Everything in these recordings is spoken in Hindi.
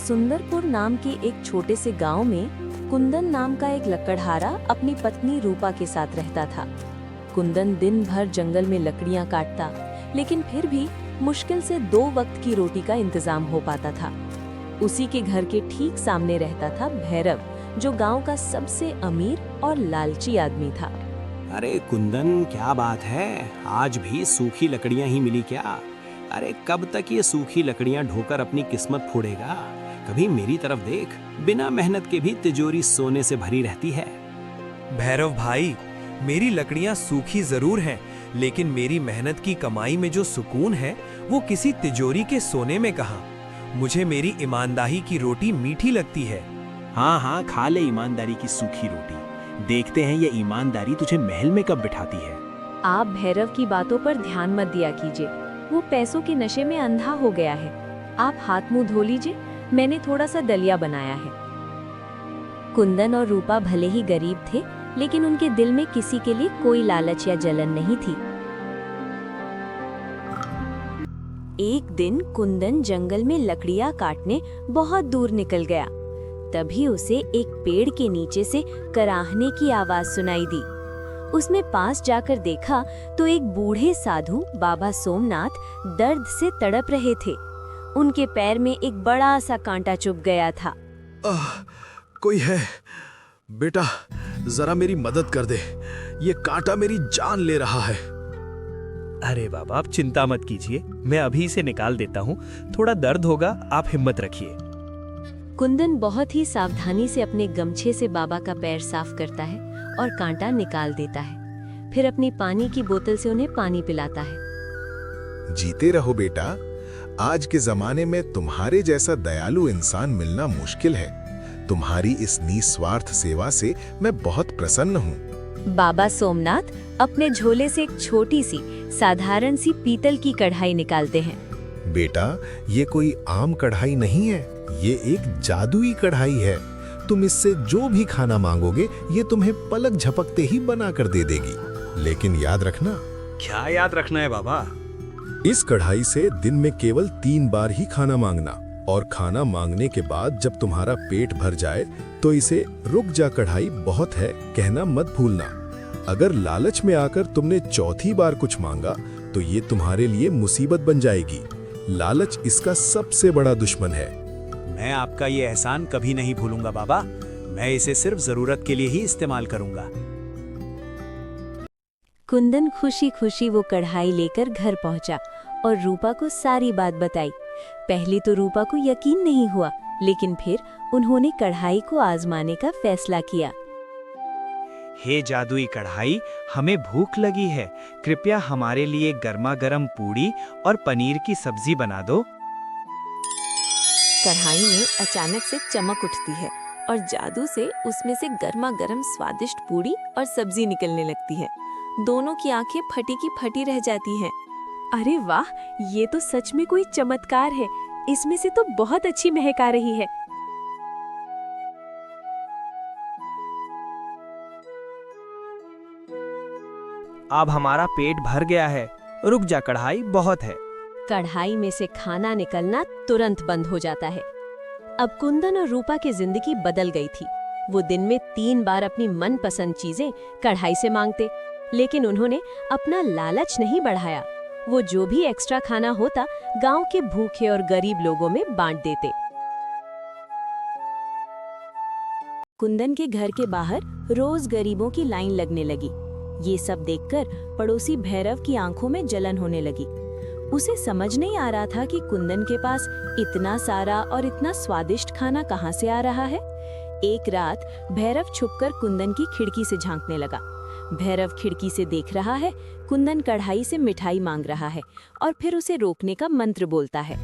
सुंदरपुर नाम के एक छोटे से गांव में कुंदन नाम का एक लकड़हारा अपनी पत्नी रूपा के साथ रहता था। कुंदन दिन भर जंगल में लकड़ियां काटता, लेकिन फिर भी मुश्किल से 2 वक्त की रोटी का इंतजाम हो पाता था। उसी के घर के ठीक सामने रहता था भैरव, जो गांव का सबसे अमीर और लालची आदमी था। अरे कुंदन, क्या बात है, आज भी सूखी लकड़ियां ही मिली क्या? अरे कब तक ये सूखी लकड़ियां ढोकर अपनी किस्मत फोड़ेगा? कभी मेरी तरफ देख, बिना मेहनत के भी तिजोरी सोने से भरी रहती है। भैरव भाई, मेरी लकड़ियां सूखी जरूर हैं, लेकिन मेरी मेहनत की कमाई में जो सुकून है वो किसी तिजोरी के सोने में कहाँ। मुझे मेरी ईमानदारी की रोटी मीठी लगती है। हाँ हाँ, खा ले ईमानदारी की सूखी रोटी। देखते हैं ये ईमानदारी तुझे महल में कब बिठाती है। आप भैरव की बातों पर ध्यान मत दिया कीजिए, वो पैसों के नशे में अंधा हो गया है। आप हाथ मुंह धो लीजिए, मैंने थोड़ा सा दलिया बनाया है। कुंदन और रूपा भले ही गरीब थे, लेकिन उनके दिल में किसी के लिए कोई लालच या जलन नहीं थी। एक दिन कुंदन जंगल में लकड़ियां काटने बहुत दूर निकल गया। तभी उसे एक पेड़ के नीचे से कराहने की आवाज सुनाई दी। उसने पास जाकर देखा तो एक बूढ़े साधु बाबा सोमनाथ दर्द से तड़प रहे थे। उनके पैर में एक बड़ा सा कांटा चुभ गया था। कोई है? बेटा, जरा मेरी मदद कर दे, ये कांटा मेरी जान ले रहा है। अरे बाबा, आप चिंता मत कीजिए, मैं अभी इसे निकाल देता हूँ। थोड़ा दर्द होगा, आप हिम्मत रखिए। कुंदन बहुत ही सावधानी से अपने गमछे से बाबा का पैर साफ करता है और कांटा निकाल देता है। फिर अपनी पानी की बोतल से उन्हें पानी पिलाता है। जीते रहो बेटा, आज के जमाने में तुम्हारे जैसा दयालु इंसान मिलना मुश्किल है। तुम्हारी इस निस्वार्थ सेवा से मैं बहुत प्रसन्न हूँ। बाबा सोमनाथ अपने झोले से एक छोटी सी साधारण सी पीतल की कढ़ाई निकालते हैं। बेटा, ये कोई आम कढ़ाई नहीं है, ये एक जादुई कढ़ाई है। तुम इससे जो भी खाना मांगोगे, ये तुम्हें पलक झपकते ही बना कर दे देगी। लेकिन याद रखना। क्या याद रखना है बाबा? इस कढ़ाई से दिन में केवल 3 बार ही खाना मांगना, और खाना मांगने के बाद जब तुम्हारा पेट भर जाए तो इसे रुक जा कढ़ाई बहुत है कहना मत भूलना। अगर लालच में आकर तुमने चौथी बार कुछ मांगा तो ये तुम्हारे लिए मुसीबत बन जाएगी। लालच इसका सबसे बड़ा दुश्मन है। मैं आपका ये एहसान कभी नहीं भूलूंगा बाबा। मैं इसे सिर्फ जरूरत के लिए ही इस्तेमाल करूंगा। कुंदन खुशी खुशी वो कढ़ाई लेकर घर पहुंचा और रूपा को सारी बात बताई। पहले तो रूपा को यकीन नहीं हुआ, लेकिन फिर उन्होंने कढ़ाई को आजमाने का फैसला किया। हे जादुई कढ़ाई, हमें भूख लगी है, कृपया हमारे लिए गर्मा गर्म पूड़ी और पनीर की सब्जी बना दो। कढ़ाई में अचानक से चमक उठती है और जादू से उसमें से गर्मा गर्म स्वादिष्ट पूड़ी और सब्जी निकलने लगती है। दोनों की आंखें फटी की फटी रह जाती हैं। अरे वाह, ये तो सच में कोई चमत्कार है। इसमें से तो बहुत अच्छी महक आ रही है। अब हमारा पेट भर गया है, रुक जा कढ़ाई, बहुत है। कढ़ाई में से खाना निकलना तुरंत बंद हो जाता है। अब कुंदन और रूपा की जिंदगी बदल गई थी। वो दिन में 3 बार अपनी मनपसंद चीजें कढ़ाई से मांगते, लेकिन उन्होंने अपना लालच नहीं बढ़ाया। वो जो भी एक्स्ट्रा खाना होता गांव के भूखे और गरीब लोगों में बांट देते। कुंदन के घर के बाहर रोज गरीबों की लाइन लगने लगी। ये सब देखकर पड़ोसी भैरव की आंखों में जलन होने लगी। उसे समझ नहीं आ रहा था कि कुंदन के पास इतना सारा और इतना स्वादिष्ट खाना कहाँ से आ रहा है। एक रात भैरव छुपकर कुंदन की खिड़की से झांकने लगा। भैरव खिड़की से देख रहा है कुंदन कढ़ाई से मिठाई मांग रहा है और फिर उसे रोकने का मंत्र बोलता है।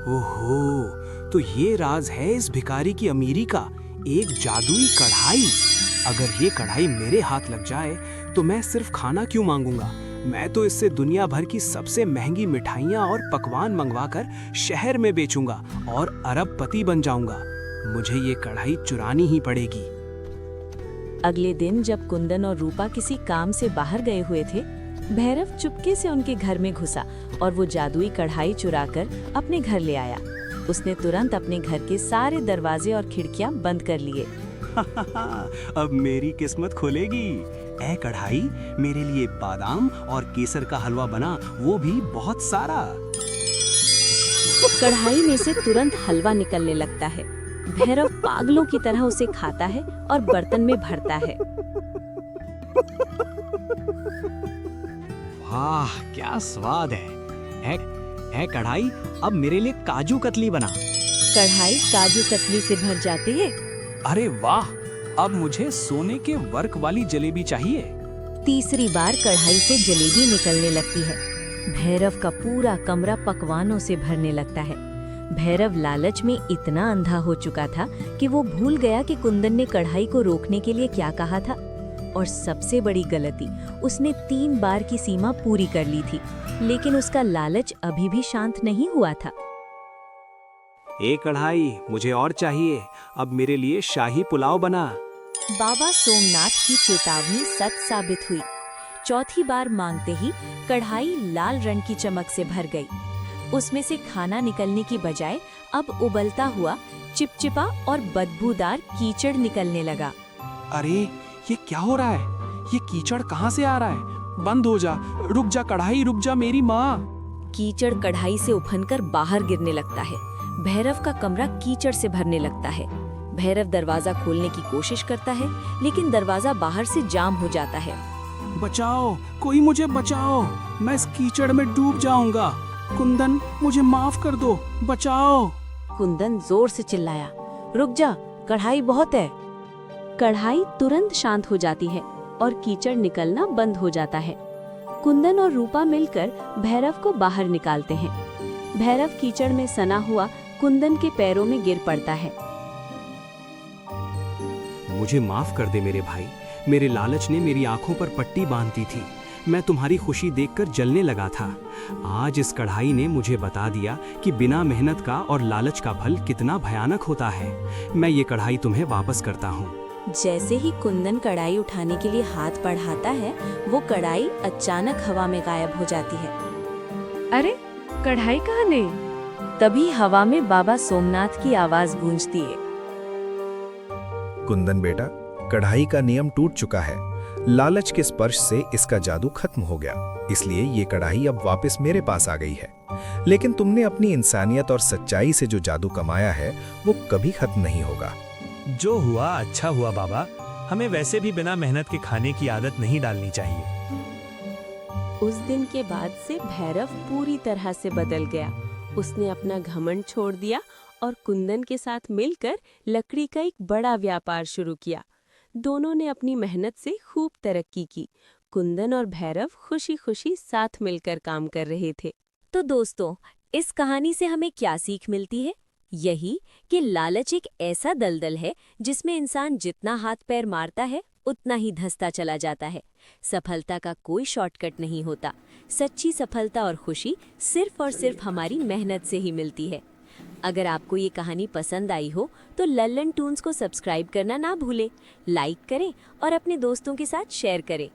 ओहो, तो ये राज है इस भिखारी की अमीरी का, एक जादुई कढ़ाई। अगर ये कढ़ाई मेरे हाथ लग जाए तो मैं सिर्फ खाना क्यों मांगूंगा, मैं तो इससे दुनिया भर की सबसे महंगी मिठाइयाँ और पकवान मंगवाकर शहर में बेचूंगा और अरबपति बन जाऊंगा। मुझे ये कढ़ाई चुरानी ही पड़ेगी। अगले दिन जब कुंदन और रूपा किसी काम से बाहर गए हुए थे, भैरव चुपके से उनके घर में घुसा और वो जादुई कढ़ाई चुराकर अपने घर ले आया। उसने तुरंत अपने घर के सारे दरवाजे और खिड़कियां बंद कर लिए। अब मेरी किस्मत खुलेगी। ऐ कढ़ाई, मेरे लिए बादाम और केसर का हलवा बना, वो भी बहुत सारा। कढ़ाई में से तुरंत हलवा निकलने लगता है। भैरव पागलों की तरह उसे खाता है और बर्तन में भरता है। वाह, क्या स्वाद है। ऐ कढ़ाई, अब मेरे लिए काजू कतली बना। कढ़ाई काजू कतली से भर जाती है। अरे वाह, अब मुझे सोने के वर्क वाली जलेबी चाहिए। तीसरी बार कढ़ाई से जलेबी निकलने लगती है। भैरव का पूरा कमरा पकवानों से भरने लगता है। भैरव लालच में इतना अंधा हो चुका था कि वो भूल गया कि कुंदन ने कढ़ाई को रोकने के लिए क्या कहा था। और सबसे बड़ी गलती, उसने 3 बार की सीमा पूरी कर ली थी, लेकिन उसका लालच अभी भी शांत नहीं हुआ था। ए कढ़ाई, मुझे और चाहिए। अब मेरे लिए शाही पुलाव बना। बाबा सोमनाथ की चेतावनी सच साबित हुई। चौथी बार मांगते ही कढ़ाई लाल रंग की चमक से भर गई। उसमें से खाना निकलने की बजाय अब उबलता हुआ चिपचिपा और बदबूदार कीचड़ निकलने लगा। अरे, ये क्या हो रहा है? ये कीचड़ कहाँ से आ रहा है? बंद हो जा, रुक जा कढ़ाई, रुक जा मेरी माँ। कीचड़ कढ़ाई से उफनकर बाहर गिरने लगता है। भैरव का कमरा कीचड़ से भरने लगता है। भैरव दरवाजा खोलने की कोशिश करता है, लेकिन दरवाजा बाहर से जाम हो जाता है। बचाओ, कोई मुझे बचाओ, मैं इस कीचड़ में डूब जाऊंगा। कुंदन, मुझे माफ कर दो, बचाओ। कुंदन जोर से चिल्लाया, रुक जा, कढ़ाई बहुत है। कढ़ाई तुरंत शांत हो जाती है और कीचड़ निकलना बंद हो जाता है। कुंदन और रूपा मिलकर भैरव को बाहर निकालते हैं। भैरव कीचड़ में सना हुआ कुंदन के पैरों में गिर पड़ता है। मुझे माफ कर दे मेरे भाई, मेरे लालच ने मेरी आंखों पर पट्टी बांध दी थी। मैं तुम्हारी खुशी देखकर जलने लगा था। आज इस कढ़ाई ने मुझे बता दिया कि बिना मेहनत का और लालच का फल कितना भयानक होता है। मैं ये कढ़ाई तुम्हें वापस करता हूँ। जैसे ही कुंदन कढ़ाई उठाने के लिए हाथ बढ़ाता है, वो कढ़ाई अचानक हवा में गायब हो जाती है। अरे, कढ़ाई कहाँ गई? तभी हवा में बाबा सोमनाथ की आवाज गूंजती है। कुंदन बेटा, कढ़ाई का नियम टूट चुका है। लालच के स्पर्श से इसका जादू खत्म हो गया, इसलिए ये कढ़ाई अब वापस मेरे पास आ गई है। लेकिन तुमने अपनी इंसानियत और सच्चाई से जो जादू कमाया है, वो कभी खत्म नहीं होगा। जो हुआ अच्छा हुआ बाबा। हमें वैसे भी बिना मेहनत के खाने की आदत नहीं डालनी चाहिए। उस दिन के बाद से भैरव पूरी तरह से बदल गया। उसने अपना घमंड छोड़ दिया और कुंदन के साथ मिलकर लकड़ी का एक बड़ा व्यापार शुरू किया। दोनों ने अपनी मेहनत से खूब तरक्की की। कुंदन और भैरव खुशी खुशी साथ मिलकर काम कर रहे थे। तो दोस्तों, इस कहानी से हमें क्या सीख मिलती है? यही कि लालच एक ऐसा दलदल है जिसमें इंसान जितना हाथ पैर मारता है उतना ही धंसता चला जाता है। सफलता का कोई शॉर्टकट नहीं होता। सच्ची सफलता और खुशी सिर्फ और सिर्फ हमारी मेहनत से ही मिलती है। अगर आपको ये कहानी पसंद आई हो तो लल्लन टून्स को सब्सक्राइब करना ना भूलें, लाइक करें और अपने दोस्तों के साथ शेयर करें।